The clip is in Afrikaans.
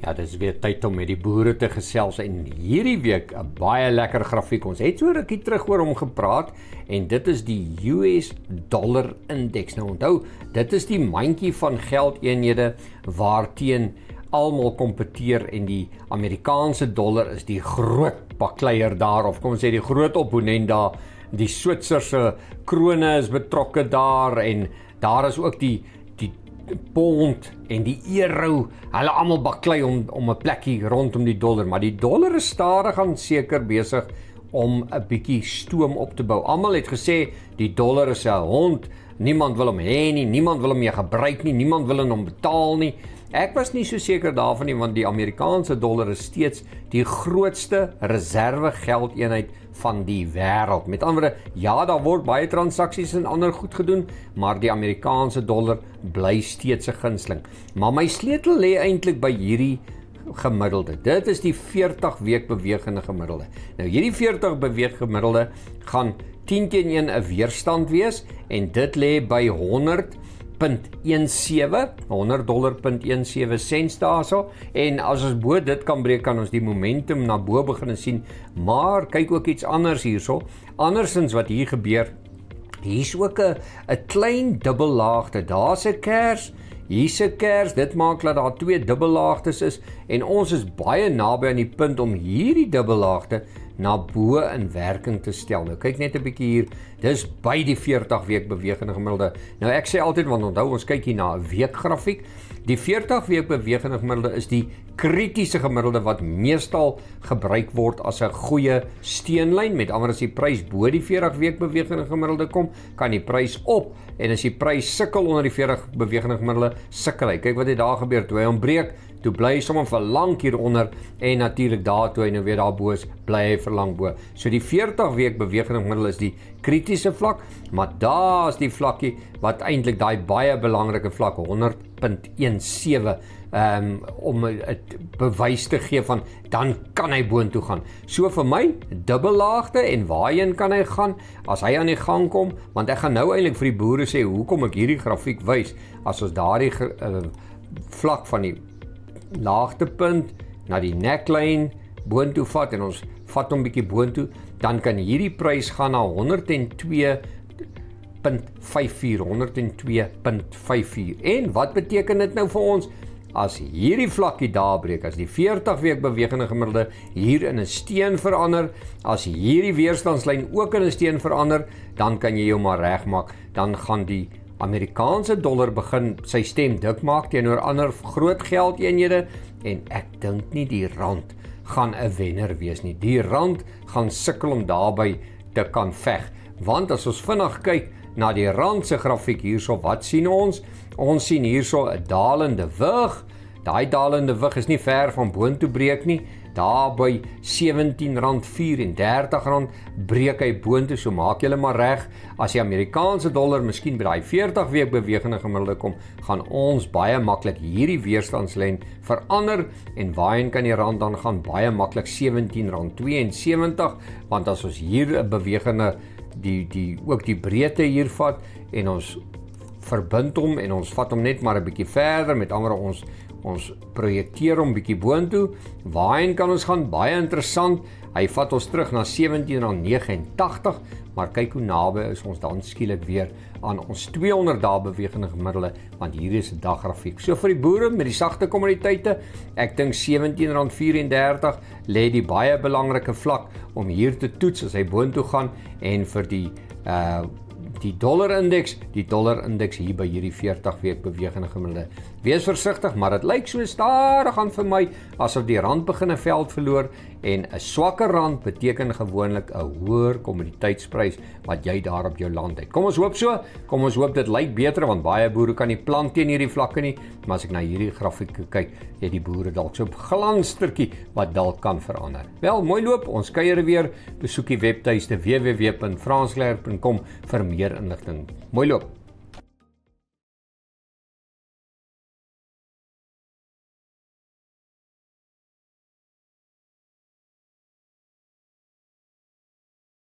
Ja, dit is weer tyd om met die boere te gesels en hierdie week 'n baie lekker grafiek. Ons het so rukkie terug oor hom gepraat en dit is die US dollar indeks. Nou onthou, dit is die mandjie van geldeenhede waarteen almal kompeteer en die Amerikaanse dollar is die groot bakleier daar, of kom ons sê die groot opponent daar. Die Switserse krone is betrokke daar en daar is ook die pond en die euro, hulle almal baklei om 'n plekkie rondom die dollar, maar die dollar is stadig aan seker besig om 'n bietjie stoom op te bou. Almal het gesê die dollar is 'n hond, niemand wil hom hê nie, niemand wil hom meer gebruik nie, niemand wil hom betaal nie. Ek was nie so seker daarvan nie, want die Amerikaanse dollar is steeds die grootste reserve geldeenheid van die wêreld. Met ander woorde, ja, daar word baie transaksies en ander goed gedoen, maar die Amerikaanse dollar bly steeds 'n gunsteling. Maar my sleutel lê eintlik by hierdie gemiddelde. Dit is die 40 week bewegende gemiddelde. Nou hierdie 40 beweeg gemiddelde gaan 10 teen 1 'n weerstand wees en dit lê by 100.17 $100.17 sents daarso, en as ons bo dit kan breek, kan ons die momentum na bo begin sien, maar kyk ook iets anders hierso. Andersins wat hier gebeur, hier's ook 'n klein dubbellaagte, daar's 'n kers, hier's 'n kers, dit maak dat daar twee dubbellaagtes is, en ons is baie naby aan die punt om hierdie dubbellaagte na bo in werking te stel. Nou kyk net 'n bietjie hier, dis by die 40 week bewegende gemiddelde. Nou ek sê altyd, want onthou ons kyk hier na 'n weekgrafiek, die 40 week bewegende gemiddelde is die kritiese gemiddelde wat meestal gebruik word as 'n goeie steunlyn. Met ander woorde, as die prys bo die 40 week bewegende gemiddelde kom, kan die prys op, en as die prys sukkel onder die 40 bewegende gemiddelde, sukkel hy. Kyk wat het daar gebeur, toe hy ontbreek, toe bly hy sommer vir lank hieronder, en natuurlik daar toe hy nou weer daar bo is, bly hy vir lank bo. So die 40 week bewegende gemiddelde is die kritiese vlak, maar daar is die vlakkie wat eintlik daai baie belangrike vlak 100.17 om 'n bewys te gee van dan kan hy boontoe gaan. So vir my dubbellaagte, en waarheen kan hy gaan as hy aan die gang kom, want ek gaan nou eintlik vir die boere sê hoekom ek hierdie grafiek wys. As ons daardie vlak van die laagtepunt na die neckline boontoe vat en ons vat hom bietjie boontoe, dan kan hierdie prys gaan na 102.54. En wat beteken dit nou vir ons? As hierdie vlakkie daar breek, as die 40 week bewegende gemiddelde hier in 'n steen verander, as hierdie weerstandslyn ook in 'n steen verander, dan kan jy jou maar regmaak, dan gaan die Amerikaanse dollar begin sy stem dik maak teenoor ander groot geldeenhede, en ek dink nie die rand gaan 'n wenner wees nie. Die rand gaan sukkel om daarby te kan veg, want as ons vinnig kyk na die rand se grafiek hierso, wat sien ons? Ons sien hierso 'n dalende wig. Daai dalende wig is nie ver van boontoe breek nie. Daar by R17.34 breek hy boontoe, so maak julle maar reg. As die Amerikaanse dollar miskien by daai 40 week bewegende gemiddelde kom, gaan ons baie maklik hierdie weerstandslyn verander, en waarheen kan die rand dan gaan? Baie maklik R17.72, want as ons hier 'n bewegende ook die breedte hier vat en ons verbind hom en ons vat hom net maar 'n bietjie verder, met ander ons projekteer hom bietjie boontoe, waarheen kan ons gaan? Baie interessant, hy vat ons terug na R17.89, maar kyk hoe naby is ons dan skielik weer aan ons 200 dae bewegende gemiddelde, want hier is 'n daggrafiek. So vir die boere met die sagte kommoditeite, ek dink R17.34 lê die baie belangrike vlak om hier te toets as hy boontoe gaan, en vir die dollar indeks hier by hierdie 40 week bewegende gemiddelde. Wees versigtig, maar dit lyk so stadig aan vir my asof die rand begin 'n veld verloor, en 'n swakker rand beteken gewoonlik 'n hoër kommoditeitsprys wat jy daar op jou land het. Kom ons hoop so, kom ons hoop dit lyk beter, want baie boere kan nie plant teen hierdie vlakke nie, maar as ek na hierdie grafiek kyk, het die boere dalk so 'n glanstertjie wat dalk kan verander. Wel, mooi loop, ons kuier weer, besoek die webtuiste www.fransklerk.com vir meer inligting. Mooi loop.